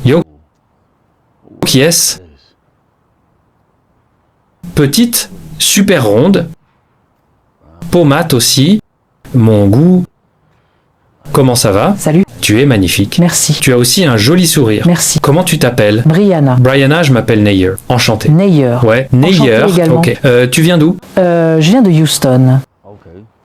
Yo. Yes. Petite, super ronde. Peau mate aussi. Mon goût. Comment ça va? Salut. Tu es magnifique. Merci. Tu as aussi un joli sourire. Merci. Comment tu t'appelles? Brianna. Brianna, je m'appelle Neyer. Enchanté. Neyer. Ouais, Enchanté Neyer. également. Ok. Tu viens d'où? Je viens de Houston.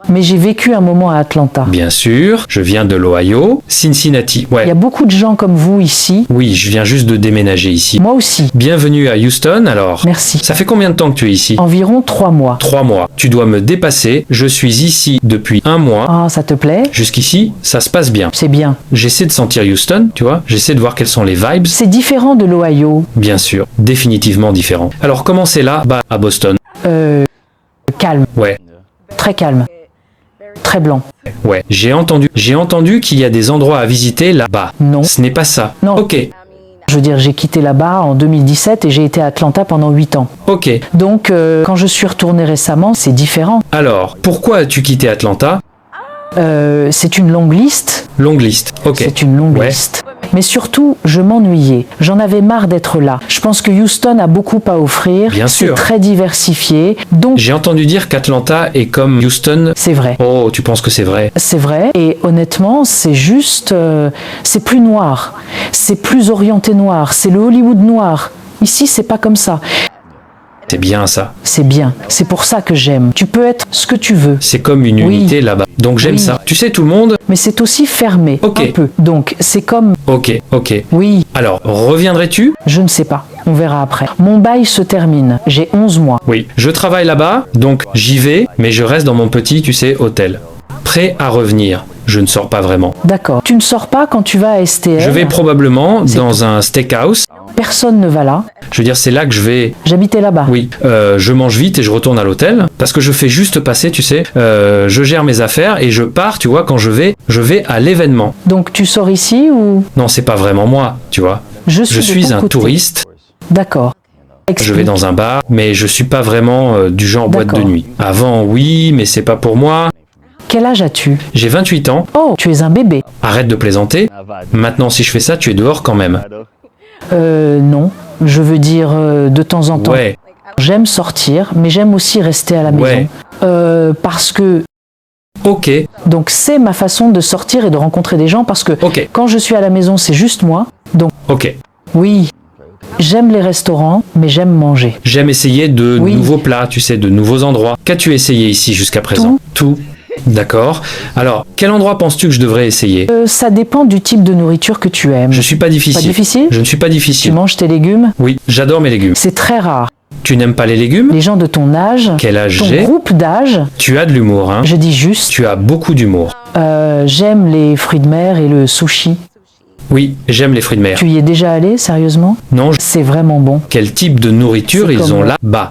Mais j'ai vécu un moment à Atlanta. Bien sûr, je viens de l'Ohio, Cincinnati. Il y a Ouais. beaucoup de gens comme vous ici. Oui, je viens juste de déménager ici. Moi aussi. Bienvenue à Houston, alors. Merci. Ça fait combien de temps que tu es ici? Environ 3 mois. 3 mois. Tu dois me dépasser. Je suis ici depuis 1 mois. Ah, ça te plaît? Jusqu'ici, ça se passe bien. C'est bien. J'essaie de sentir Houston, tu vois. J'essaie de voir quelles sont les vibes. C'est différent de l'Ohio. Bien sûr, définitivement différent. Alors, comment c'est là, bah, à Boston? Calme. Ouais, Très calme. Très blanc. ouais. J'ai entendu qu'il y a des endroits à visiter là-bas. Non. Ce n'est pas ça. Non. Ok, Je veux dire, j'ai quitté là-bas en 2017 et j'ai été à Atlanta pendant 8 ans. ok. Donc, quand je suis retourné récemment, c'est différent. Alors, pourquoi as-tu quitté Atlanta? C'est une longue liste. Longue liste. Ok. C'est une longue Ouais. liste. Mais surtout, je m'ennuyais. J'en avais marre d'être là. Je pense que Houston a beaucoup à offrir. Bien C'est sûr. très diversifié. Donc, J'ai entendu dire qu'Atlanta est comme Houston. c'est vrai. Oh, tu penses que c'est vrai? C'est vrai. Et honnêtement, c'est juste... c'est plus noir. C'est plus orienté noir. C'est le Hollywood noir. Ici, c'est pas comme ça. C'est bien ça. C'est bien. C'est pour ça que j'aime. Tu peux être ce que tu veux. C'est comme une Oui. unité là-bas. Donc j'aime Oui. ça. Tu sais, tout le monde? Mais c'est aussi fermé. Ok. Un peu. Donc, c'est comme... Ok, ok. Oui, Alors, reviendrais-tu? je ne sais pas. On verra après. Mon bail se termine. J'ai 11 mois. Oui. Je travaille là-bas, donc j'y vais, mais je reste dans mon petit, tu sais, hôtel. Prêt à revenir. Je ne sors pas vraiment. D'accord. Tu ne sors pas quand tu vas à STL. Je vais probablement C'est dans un steakhouse. Personne ne va là. Je veux dire, c'est là que je vais. J'habitais là-bas. Oui, je mange vite et je retourne à l'hôtel parce que je fais juste passer, tu sais, je gère mes affaires et je pars, tu vois, quand je vais à l'événement. Donc tu sors ici ou... Non, c'est pas vraiment moi, tu vois. Je Je de suis ton un côté. touriste, D'accord. je vais dans un bar, mais je suis pas vraiment du genre boîte de D'accord. nuit. Avant, oui, mais c'est pas pour moi. Quel âge as-tu? J'ai 28 ans, Oh, tu es un bébé. arrête de plaisanter. Maintenant, si je fais ça, tu es dehors quand même. Non. Je veux dire de temps en temps. Ouais, J'aime sortir, mais j'aime aussi rester à la maison. Ouais. Parce que... ok, Donc c'est ma façon de sortir et de rencontrer des gens parce que ok, quand je suis à la maison, c'est juste moi. Donc ok. oui, j'aime les restaurants, mais j'aime manger. J'aime essayer de Oui. nouveaux plats, tu sais, de nouveaux endroits. Qu'as-tu essayé ici jusqu'à présent? Tout. D'accord. Alors, quel endroit penses-tu que je devrais essayer? Ça dépend du type de nourriture que tu aimes. Je suis pas difficile. Pas difficile? Je ne suis pas Tu difficile. manges tes légumes? Oui, j'adore mes légumes. C'est très rare. Tu n'aimes pas les légumes? Les gens de ton âge, Quel âge ton j'ai? groupe d'âge, Tu as de l'humour, hein? je dis juste, Tu as beaucoup d'humour. j'aime les fruits de mer et le sushi. Oui, j'aime les fruits de mer. Tu y es déjà allé, sérieusement? Non, C'est vraiment bon. quel type de nourriture C'est ils comme ont moi. là-bas?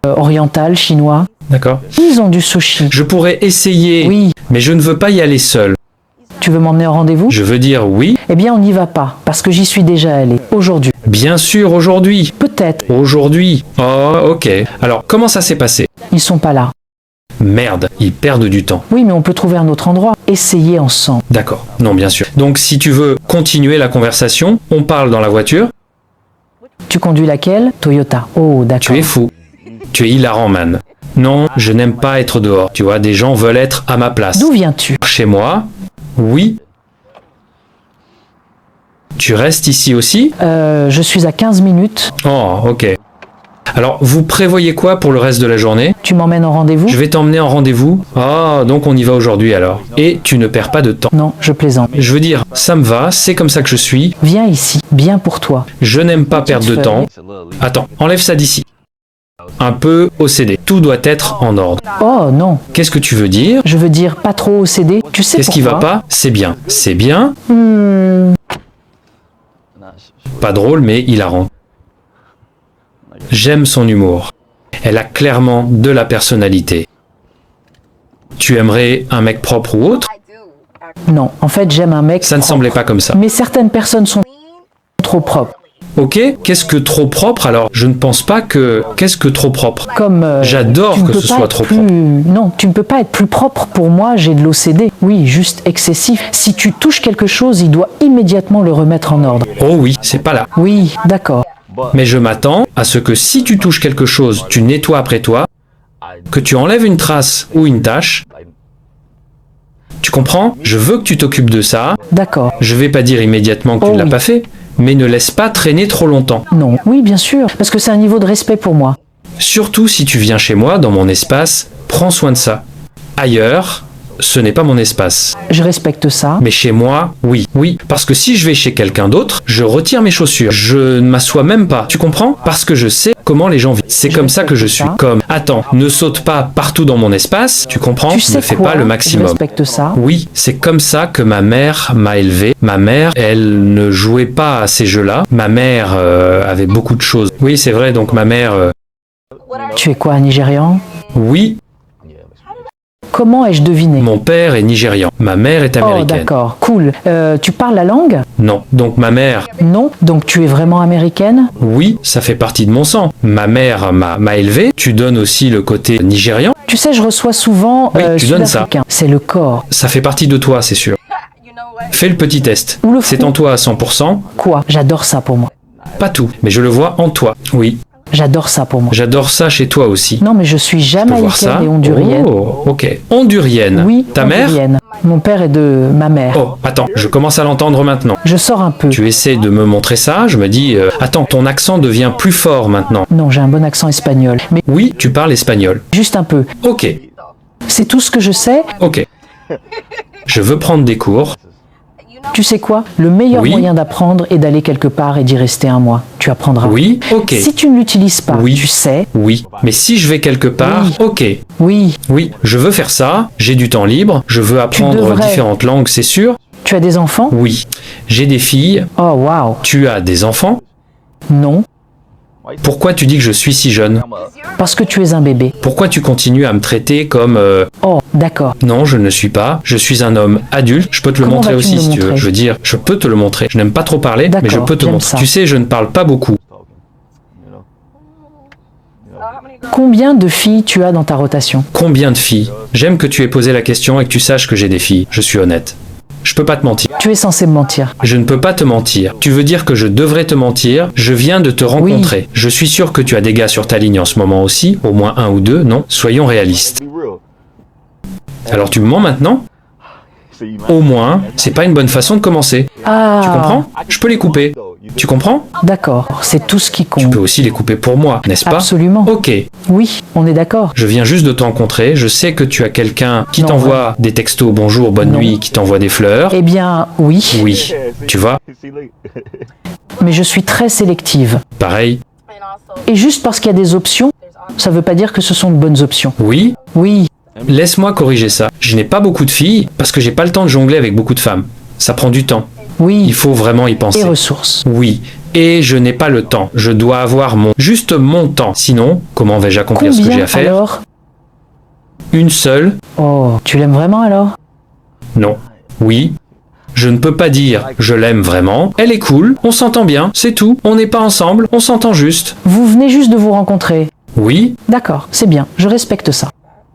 Oriental, chinois. D'accord. Ils ont du sushi. Je pourrais essayer, Oui. mais je ne veux pas y aller seul. Tu veux m'emmener au rendez-vous? Je veux dire oui, Eh bien, on n'y va pas, parce que j'y suis déjà allé. Aujourd'hui. bien sûr, aujourd'hui. Peut-être. Aujourd'hui. Oh, ok. Alors, comment ça s'est passé? Ils sont pas là. Merde, ils perdent du temps. Oui, mais on peut trouver un autre endroit. Essayez ensemble. D'accord, non, bien sûr. Donc, si tu veux continuer la conversation, on parle dans la voiture. Tu conduis laquelle? Toyota. Oh, d'accord. Tu es fou. Tu es hilarant, man. Non, je n'aime pas être dehors. Tu vois, des gens veulent être à ma place. D'où viens-tu? Chez moi? Oui. Tu restes ici aussi? Je suis à 15 minutes. Oh, ok. Alors, vous prévoyez quoi pour le reste de la journée? Tu m'emmènes au rendez-vous? Je vais t'emmener en rendez-vous. Ah, donc on y va aujourd'hui alors. Et tu ne perds pas de temps. Non, je plaisante. Je veux dire, ça me va, c'est comme ça que je suis. Viens ici. Bien pour toi. Je n'aime pas perdre de temps. Attends, enlève ça d'ici. Un peu OCD. Tout doit être en ordre. Oh non. Qu'est-ce que tu veux dire? Je veux dire pas trop OCD. Tu sais Qu'est-ce qui va pourquoi? pas? C'est bien. C'est bien. Hmm, Pas drôle, mais hilarant. J'aime son humour. Elle a clairement de la personnalité. Tu aimerais un mec propre ou autre? Non, en fait, j'aime un mec Ça ne propre. semblait pas comme ça. Mais certaines personnes sont trop propres. Ok? Qu'est-ce que trop propre? Alors, je ne pense pas que... Qu'est-ce que trop propre? Comme J'adore tu ne que peux ce pas soit être trop plus... propre. Non, tu ne peux pas être plus propre pour moi, j'ai de l'OCD. Oui, juste excessif. Si tu touches quelque chose, il doit immédiatement le remettre en ordre. Oh oui, c'est pas là. Oui, d'accord. Mais je m'attends à ce que si tu touches quelque chose, tu nettoies après toi, que tu enlèves une trace ou une tache. Tu comprends? Je veux que tu t'occupes de ça. D'accord. Je vais pas dire immédiatement que tu Oh ne l'as oui. pas fait, mais ne laisse pas traîner trop longtemps. Non. Oui, bien sûr, parce que c'est un niveau de respect pour moi. Surtout si tu viens chez moi, dans mon espace, prends soin de ça. Ailleurs, ce n'est pas mon espace. Je respecte ça. Mais chez moi, oui. Oui, parce que si je vais chez quelqu'un d'autre, je retire mes chaussures. Je ne m'assois même pas. Tu comprends? Parce que je sais comment les gens vivent. C'est comme ça que je suis. Comme, attends, ne saute pas partout dans mon espace. Tu comprends? Tu sais Ne fais quoi? pas le Je maximum. respecte ça. Oui, c'est comme ça que ma mère m'a élevé. Ma mère, elle ne jouait pas à ces jeux-là. Ma mère avait beaucoup de choses. Oui, c'est vrai, donc ma mère... Tu es quoi, un Nigérian? oui, Comment ai-je deviné? mon père est nigérian. Ma mère est Oh, américaine. d'accord. Cool. Tu parles la langue? Non, donc ma mère... Non. Donc tu es vraiment américaine? Oui, ça fait partie de mon sang. Ma mère m'a élevé. Tu donnes aussi le côté nigérian. Tu sais, je reçois souvent Oui, tu donnes ça. sud-africain. C'est le corps. Ça fait partie de toi, c'est sûr. Fais le petit test. Ou le C'est front. en toi à 100%. Quoi? J'adore ça pour moi. Pas tout, mais je le vois en toi. Oui, J'adore ça pour moi. j'adore ça chez toi aussi. Non, mais je suis Tu peux voir ça? jamaïcaine et hondurienne. Oh, ok. Hondurienne. Oui, Ta mère? hondurienne. Mon père est de ma mère. Oh, attends, je commence à l'entendre maintenant. Je sors un peu. Tu essaies de me montrer ça, je me dis, attends, ton accent devient plus fort maintenant. Non, j'ai un bon accent espagnol. Mais Oui, tu parles espagnol. juste un peu. Ok, C'est tout ce que je sais. ok. Je veux prendre des cours. Tu sais quoi? Le meilleur Oui. moyen d'apprendre est d'aller quelque part et d'y rester un mois. Tu apprendras. Oui, ok. Si tu ne l'utilises pas, Oui. tu sais. Oui, mais si je vais quelque part, Oui. ok. Oui, Oui, je veux faire ça, j'ai du temps libre, je veux apprendre devrais. différentes langues, c'est sûr. tu as des enfants? Oui, j'ai des filles, Oh, waouh. tu as des enfants. Non, Pourquoi tu dis que je suis si jeune? parce que tu es un bébé. Pourquoi tu continues à me traiter comme... Oh, d'accord. Non, je ne le suis pas. Je suis un homme adulte. Je peux te le Comment montrer vas-tu aussi me si tu veux. montrer? Je veux dire, je peux te le montrer. Je n'aime pas trop parler, mais je D'accord, peux te j'aime montrer. ça. Tu sais, je ne parle pas beaucoup. Combien de filles tu as dans ta rotation? Combien de filles? J'aime que tu aies posé la question et que tu saches que j'ai des filles. Je suis honnête. Je peux pas te mentir. Tu es censé me mentir. Je ne peux pas te mentir. Tu veux dire que je devrais te mentir? Je viens de te rencontrer. Je suis sûr que tu as des gars sur ta ligne en ce moment aussi, au moins un ou deux, non? Soyons réalistes. Alors tu me mens maintenant? Au moins, c'est pas une bonne façon de commencer. Ah, Tu comprends? Je peux les couper. Tu comprends? d'accord. C'est tout ce qui Tu compte. peux aussi les couper pour moi, n'est-ce pas? Absolument. Ok, Oui, on est d'accord. je viens juste de te rencontrer, je sais que tu as quelqu'un qui Non, t'envoie des textos bonjour, bonne Non. nuit, qui t'envoie des fleurs. Eh bien, oui, Oui, tu vois, mais je suis très sélective. pareil. Et juste parce qu'il y a des options, ça ne veut pas dire que ce sont de bonnes options. Oui, Oui, laisse-moi corriger ça. Je n'ai pas beaucoup de filles parce que j'ai pas le temps de jongler avec beaucoup de femmes. Ça prend du temps. Il oui, faut vraiment y et penser. ressources. Oui. Et je n'ai pas le temps. Je dois avoir juste mon temps. Sinon, comment vais-je accomplir ce que j'ai Combien à faire? alors? Une seule? Oh, tu l'aimes vraiment alors? Non. Oui. Je ne peux pas dire je l'aime vraiment. Elle est cool, on s'entend bien, c'est tout. On n'est pas ensemble, on s'entend juste. Vous venez juste de vous rencontrer. Oui, D'accord, c'est bien, je respecte ça.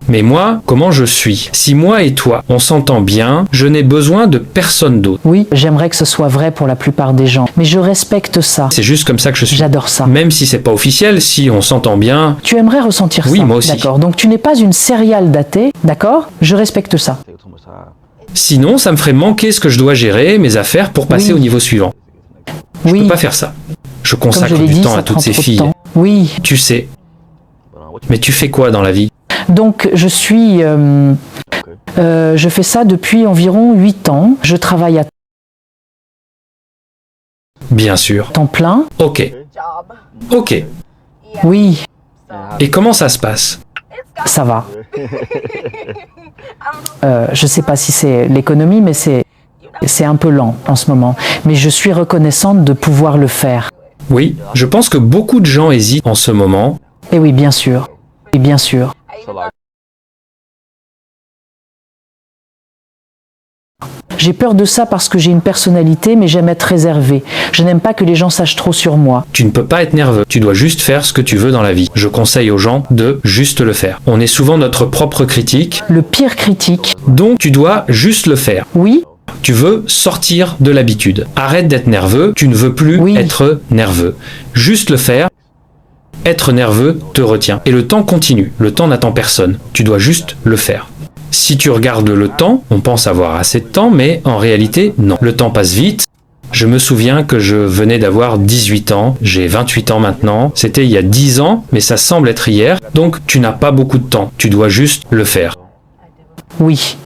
mais moi, comment je suis? Si moi et toi, on s'entend bien, je n'ai besoin de personne d'autre. Oui, j'aimerais que ce soit vrai pour la plupart des gens, mais je respecte ça. C'est juste comme ça que je suis. J'adore ça. Même si c'est pas officiel, si on s'entend bien, Tu aimerais ressentir Oui, ça. moi aussi. D'accord, donc tu n'es pas une serial datée, d'accord? Je respecte ça. sinon ça me ferait manquer ce que je dois gérer, mes affaires, pour passer Oui. au niveau suivant. Je Oui, peux pas faire ça. Je comme consacre je l'ai du dit, temps ça à toutes prend ces trop de filles. temps. Oui, Tu sais. Mais tu fais quoi dans la vie? donc je fais ça depuis environ 8 ans. Je travaille à Bien sûr. temps plein. Ok. Ok. Oui, Et comment ça se passe? ça va. Je sais pas si c'est l'économie, mais c'est un peu lent en ce moment. Mais je suis reconnaissante de pouvoir le faire. Oui, je pense que beaucoup de gens hésitent en ce moment. Et oui, bien sûr. Et bien sûr. J'ai peur de ça parce que j'ai une personnalité, mais j'aime être réservée. Je n'aime pas que les gens sachent trop sur moi. Tu ne peux pas être nerveux. Tu dois juste faire ce que tu veux dans la vie. Je conseille aux gens de juste le faire. On est souvent notre propre critique, Le pire critique, donc tu dois juste le faire. oui, Tu veux sortir de l'habitude. Arrête d'être nerveux, tu ne veux plus Oui. être nerveux. Juste le faire. Être nerveux te retient. Et le temps continue. Le temps n'attend personne. Tu dois juste le faire. Si tu regardes le temps, on pense avoir assez de temps, mais en réalité, non. Le temps passe vite. Je me souviens que je venais d'avoir 18 ans, j'ai 28 ans maintenant, c'était il y a 10 ans, mais ça semble être hier, donc tu n'as pas beaucoup de temps, tu dois juste le faire. oui.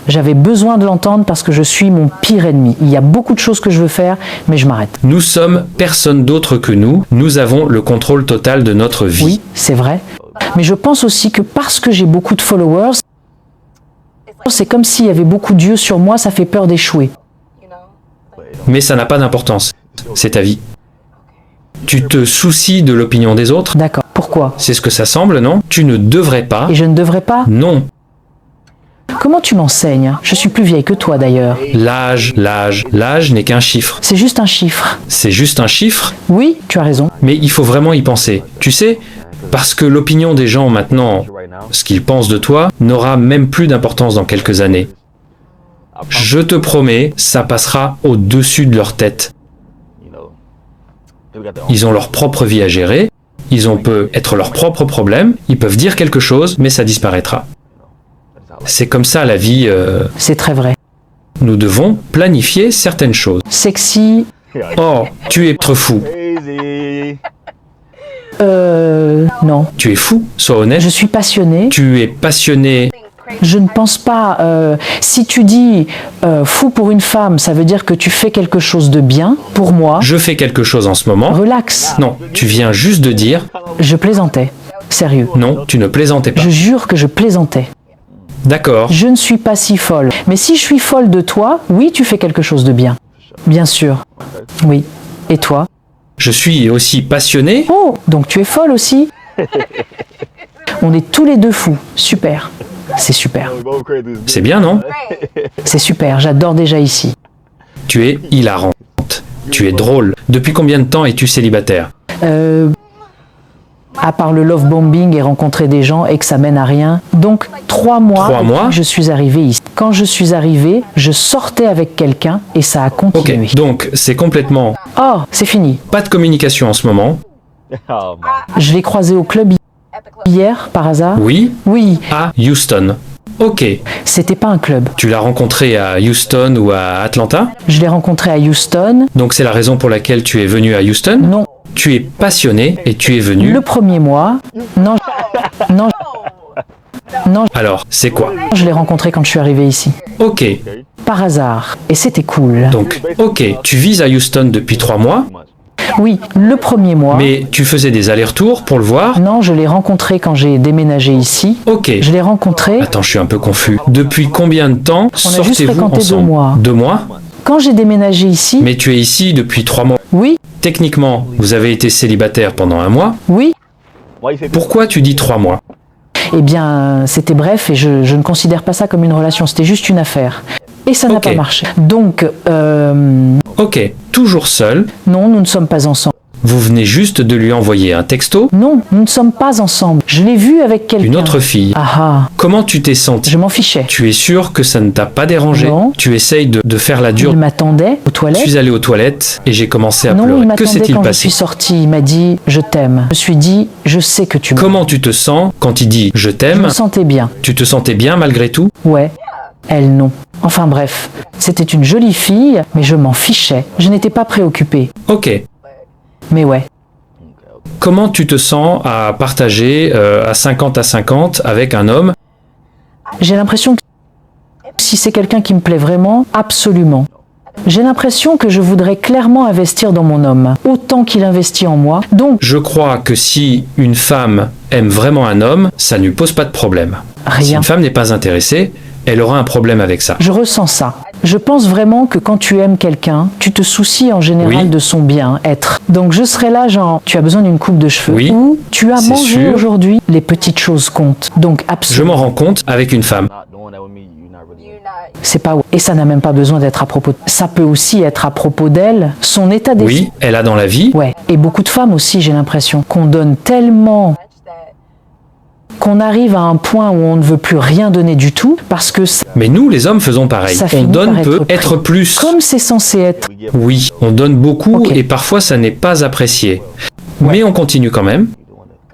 J'avais besoin de l'entendre parce que je suis mon pire ennemi. Il y a beaucoup de choses que je veux faire, mais je m'arrête. Nous sommes personne d'autre que nous avons le contrôle total de notre vie. Oui, c'est vrai. Mais je pense aussi que parce que j'ai beaucoup de followers, c'est comme s'il y avait beaucoup d'yeux sur moi, ça fait peur d'échouer. Mais ça n'a pas d'importance, c'est ta vie. Tu te soucies de l'opinion des autres, D'accord. Pourquoi? c'est ce que ça semble, non? Tu ne devrais pas. Et je ne devrais pas? Non. Comment tu m'enseignes? Je suis plus vieille que toi d'ailleurs. L'âge n'est qu'un chiffre. C'est juste un chiffre. C'est juste un chiffre, Oui, tu as raison. mais il faut vraiment y penser. Tu sais, parce que l'opinion des gens maintenant, ce qu'ils pensent de toi, n'aura même plus d'importance dans quelques années. Je te promets, ça passera au-dessus de leur tête. Ils ont leur propre vie à gérer, peut être leur propre problème, ils peuvent dire quelque chose, mais ça disparaîtra. C'est comme ça la vie, C'est très vrai. nous devons planifier certaines choses. Sexy. Oh, tu es trop fou. Non. Tu es fou, sois honnête. Je suis passionnée. Tu es passionné. Je ne pense pas. Si tu dis fou pour une femme, ça veut dire que tu fais quelque chose de bien. Pour moi, Je fais quelque chose en ce moment. relax. Non, tu viens juste de dire Je plaisantais. Sérieux. non, tu ne plaisantais pas. Je jure que je plaisantais. D'accord. Je ne suis pas si folle. Mais si je suis folle de toi, oui, tu fais quelque chose de bien. Bien sûr. Oui. Et toi? Je suis aussi passionné. Oh, donc tu es folle aussi? On est tous les deux fous. Super. C'est super. C'est bien, non? C'est super. J'adore déjà ici. Tu es hilarante. Tu es drôle. Depuis combien de temps es-tu célibataire? À part le love bombing et rencontrer des gens et que ça mène à rien. Donc, 3 mois, 3 mois? je suis arrivée ici. Quand je suis arrivée, je sortais avec quelqu'un et ça a continué. Ok, donc c'est complètement Oh, c'est fini. pas de communication en ce moment. Je l'ai croisé au club hier, par hasard. Oui, Oui, à Houston. Ok, c'était pas un club. tu l'as rencontré à Houston ou à Atlanta? Je l'ai rencontré à Houston. Donc c'est la raison pour laquelle tu es venu à Houston? Non, Tu es passionné et tu es venu. le premier mois. Non, non, non, Alors, c'est quoi? je l'ai rencontré quand je suis arrivée ici. Ok, Par hasard. Et c'était cool. donc, ok, tu vis à Houston depuis 3 mois, Oui, le premier mois. mais tu faisais des allers-retours pour le voir? Non, je l'ai rencontré quand j'ai déménagé ici. Ok. Je l'ai rencontré Attends, je suis un peu confus. Depuis combien de temps juste sortez-vous fréquenté 2 ensemble? mois. 2 mois? quand j'ai déménagé ici. Mais tu es ici depuis 3 mois. Oui, Techniquement, vous avez été célibataire pendant 1 mois. oui. Pourquoi tu dis 3 mois? Eh bien, c'était bref et je ne considère pas ça comme une relation. C'était juste une affaire. Et ça n'a Ok. pas marché. Donc, Ok, toujours seul. non, nous ne sommes pas ensemble. Vous venez juste de lui envoyer un texto. Non, nous ne sommes pas ensemble. Je l'ai vu avec quelqu'un. Une autre fille. Ah ah, Comment tu t'es senti? je m'en fichais. Tu es sûr que ça ne t'a pas dérangé? Non. Tu essayes de faire la dure. Il m'attendait aux Je toilettes. suis allé aux toilettes et j'ai commencé à Non, il pleurer. Que m'attendait s'est-il quand je passé? suis sortie. Il m'a dit « Je t'aime ». Je me suis dit « Je sais que tu m'aimes ». Comment tu te sens quand il dit je Je t'aime? me sentais bien. Tu te sentais bien malgré tout? Ouais. Elle, non. Enfin bref, c'était une jolie fille, mais je m'en fichais. Je n'étais pas préoccupée. Ok. Mais ouais. Comment tu te sens à partager à 50 avec un homme? J'ai l'impression que si c'est quelqu'un qui me plaît vraiment, absolument. J'ai l'impression que je voudrais clairement investir dans mon homme, autant qu'il investit en moi. Donc, Je crois que si une femme aime vraiment un homme, ça ne lui pose pas de problème. Si rien. une femme n'est pas intéressée, elle aura un problème avec ça. Je ressens ça. Je pense vraiment que quand tu aimes quelqu'un, tu te soucies en général Oui. de son bien-être. Donc je serais là genre, tu as besoin d'une coupe de cheveux Oui. ou tu as C'est mangé sûr. aujourd'hui, les petites choses comptent. Donc Je absolument. m'en rends compte avec une femme. C'est pas et ça n'a même pas besoin d'être à propos. Ça peut aussi être à propos d'elle, son état d'esprit. Oui, elle a dans la vie. Ouais. Et beaucoup de femmes aussi, j'ai l'impression qu'on donne tellement qu'on arrive à un point où on ne veut plus rien donner du tout parce que ça, Mais nous, les hommes, faisons pareil. On finit donne par peu, pris. être plus. Comme c'est censé être. Oui, on donne beaucoup Ok. et parfois ça n'est pas apprécié. Mais on continue quand même.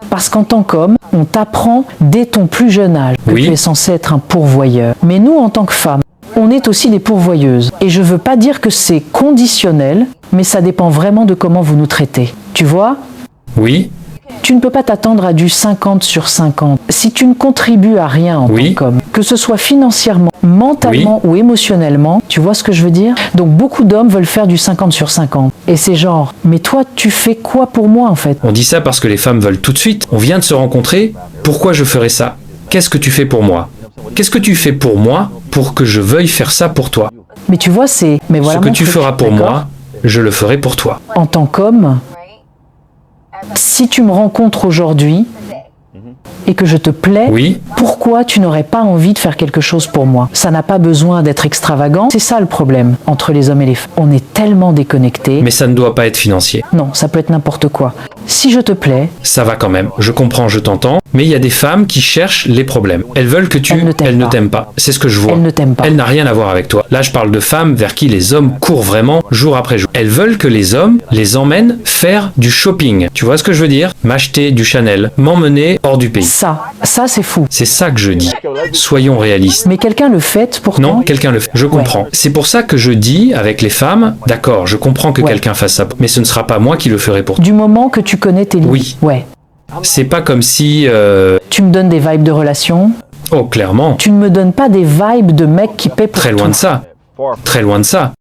Parce qu'en tant qu'homme, on t'apprend dès ton plus jeune âge que Oui. tu es censé être un pourvoyeur. Mais nous, en tant que femmes, on est aussi des pourvoyeuses. Et je veux pas dire que c'est conditionnel, mais ça dépend vraiment de comment vous nous traitez. Tu vois ? Oui, Tu ne peux pas t'attendre à du 50 sur 50. Si tu ne contribues à rien en Oui. tant qu'homme, que ce soit financièrement, mentalement ou émotionnellement, tu vois ce que je veux dire? Donc beaucoup d'hommes veulent faire du 50 sur 50. Et c'est genre, mais toi, tu fais quoi pour moi en fait? on dit ça parce que les femmes veulent tout de suite. On vient de se rencontrer, pourquoi je ferais ça? Qu'est-ce que tu fais pour moi? Qu'est-ce que tu fais pour moi pour que je veuille faire ça pour toi? Mais tu vois, c'est... Mais voilà Ce que mon tu truc, feras pour d'accord? moi, je le ferai pour toi. En tant qu'homme, si tu me rencontres aujourd'hui et que je te plais, Oui, pourquoi tu n'aurais pas envie de faire quelque chose pour moi? Ça n'a pas besoin d'être extravagant. C'est ça le problème entre les hommes et les femmes. On est tellement déconnectés. mais ça ne doit pas être financier. Non, ça peut être n'importe quoi. Si je te plais, Ça va quand même. Je comprends, je t'entends. Mais il y a des femmes qui cherchent les problèmes. Elles veulent que tu... Elles ne t'aiment pas. t'aiment pas. C'est ce que je vois. Elles ne t'aiment pas. Elle n'a rien à voir avec toi. Là, je parle de femmes vers qui les hommes courent vraiment jour après jour. Elles veulent que les hommes les emmènent faire du shopping. Tu vois ce que je veux dire? M'acheter du Chanel, m'emmener hors du pays. ça c'est fou. C'est ça que je dis. Soyons réalistes. Mais quelqu'un le fait pourtant. Non, quelqu'un le fait. Je comprends. C'est pour ça que je dis avec les femmes, d'accord, je comprends que Ouais. quelqu'un fasse ça, mais ce ne sera pas moi qui le ferai pour toi. Du moment que tu connais tes limites. Oui. Ouais. C'est pas comme si... Tu me donnes des vibes de relation. Oh, clairement. Tu ne me donnes pas des vibes de mec qui paie pour Très loin tout. de ça. Très loin de ça.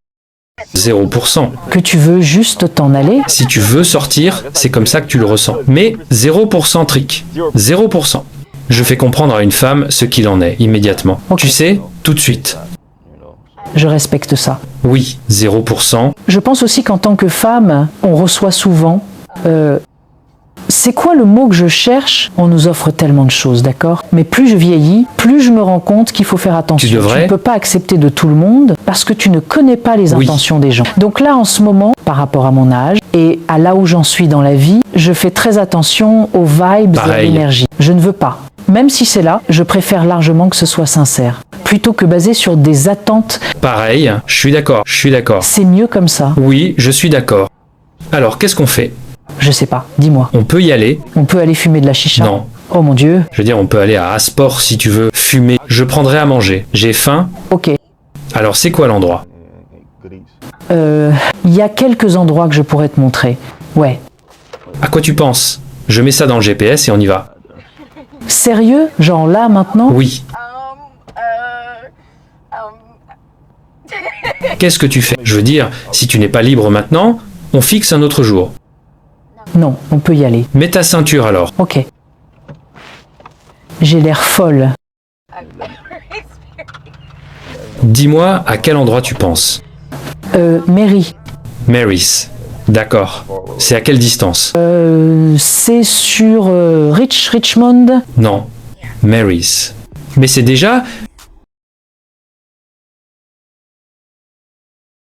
0%. Que tu veux juste t'en aller. Si tu veux sortir, c'est comme ça que tu le ressens. Mais 0% trick. 0%. Je fais comprendre à une femme ce qu'il en est, immédiatement. Ok. Tu sais, tout de suite. Je respecte ça. Oui, 0%. Je pense aussi qu'en tant que femme, on reçoit souvent... c'est quoi le mot que je cherche? On nous offre tellement de choses, d'accord? Mais plus je vieillis, plus je me rends compte qu'il faut faire attention. Tu devrais. Tu ne peux pas accepter de tout le monde parce que tu ne connais pas les Oui. intentions des gens. Donc là, en ce moment, par rapport à mon âge et à là où j'en suis dans la vie, je fais très attention aux vibes et à Pareil. l'énergie. Je ne veux pas. Même si c'est là, je préfère largement que ce soit sincère. Plutôt que basé sur des attentes, Pareil, je suis d'accord, je suis d'accord. c'est mieux comme ça. Oui, je suis d'accord. Alors, qu'est-ce qu'on fait? Je sais pas, dis-moi. On peut y aller? On peut aller fumer de la chicha? Non. Oh mon Dieu. Je veux dire, on peut aller à Asport si tu veux, fumer. Je prendrai à manger. J'ai faim. Ok. Alors, c'est quoi l'endroit? Il y a quelques endroits que je pourrais te montrer. Ouais. À quoi tu penses? Je mets ça dans le GPS et on y va. Sérieux? Genre là, maintenant? Oui. Qu'est-ce que tu fais? Je veux dire, si tu n'es pas libre maintenant, on fixe un autre jour. Non, on peut y aller. Mets ta ceinture alors. Ok. J'ai l'air folle. Dis-moi à quel endroit tu penses. Mary, Mary's. D'accord. C'est à quelle distance? c'est sur Richmond? Non. Mary's. Mais c'est déjà